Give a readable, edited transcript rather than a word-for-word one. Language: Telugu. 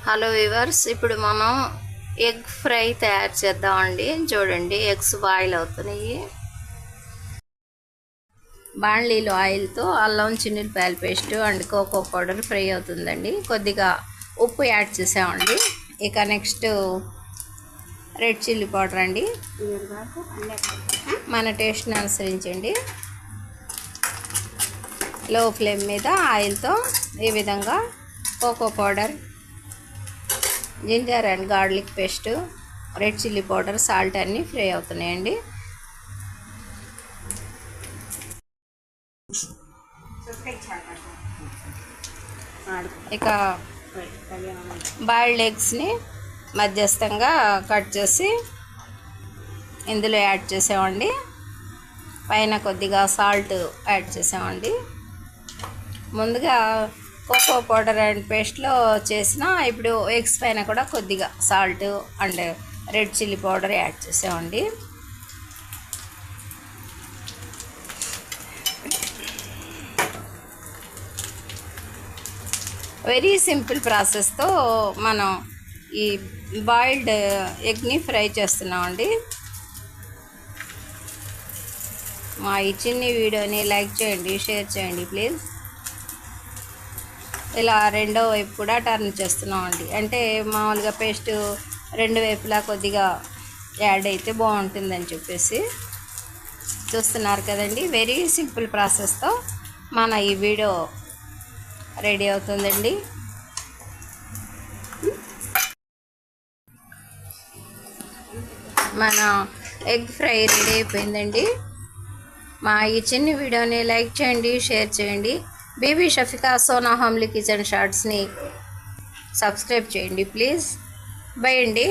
హలో వ్యూవర్స్, ఇప్పుడు మనం ఎగ్ ఫ్రై తయారు చేద్దామండి. చూడండి, ఎగ్స్ బాయిల్ అవుతున్నాయి. బాండ్లీలో ఆయిల్తో అల్లం చిన్నులపాయల paste and cocoa powder fry అవుతుందండి. కొద్దిగా ఉప్పు యాడ్ చేసామండి. ఇక నెక్స్ట్ రెడ్ చిల్లీ పౌడర్ అండి, మన టేస్ట్ని అనుసరించండి. లో ఫ్లేమ్ మీద ఆయిల్తో ఈ విధంగా cocoa powder, ginger and garlic paste, red chilli powder, salt అన్నీ ఫ్రై అవుతున్నాయండి. ఇక బాయిల్డ్ ఎగ్స్ని మధ్యస్థంగా కట్ చేసి ఇందులో యాడ్ చేసామండి. పైన కొద్దిగా సాల్ట్ యాడ్ చేసామండి. ముందుగా కోకో పౌడర్ అండ్ పేస్ట్లో చేసిన ఇప్పుడు ఎగ్స్ పైన కూడా కొద్దిగా salt and red chilli powder add చేసామండి. వెరీ సింపుల్ ప్రాసెస్తో మనం ఈ బాయిల్డ్ ఎగ్ని ఫ్రై చేస్తున్నామండి. మా ఈ చిన్ని వీడియోని లైక్ చేయండి, షేర్ చేయండి ప్లీజ్. ఇలా రెండో వైపు కూడా టర్న్ చేస్తున్నామండి. అంటే మామూలుగా పేస్ట్ రెండు వైపులా కొద్దిగా యాడ్ అయితే బాగుంటుందని చెప్పేసి చూస్తున్నారు కదండి. వెరీ సింపుల్ ప్రాసెస్తో మన ఈ వీడియో రెడీ అవుతుందండి. మన ఎగ్ ఫ్రై రెడీ అయిపోయిందండి. మా ఈ చిన్న వీడియోని లైక్ చేయండి, షేర్ చేయండి. Baby Shafika Sona homely kitchen షార్ట్స్ని సబ్స్క్రైబ్ చేయండి ప్లీజ్. బై అండి.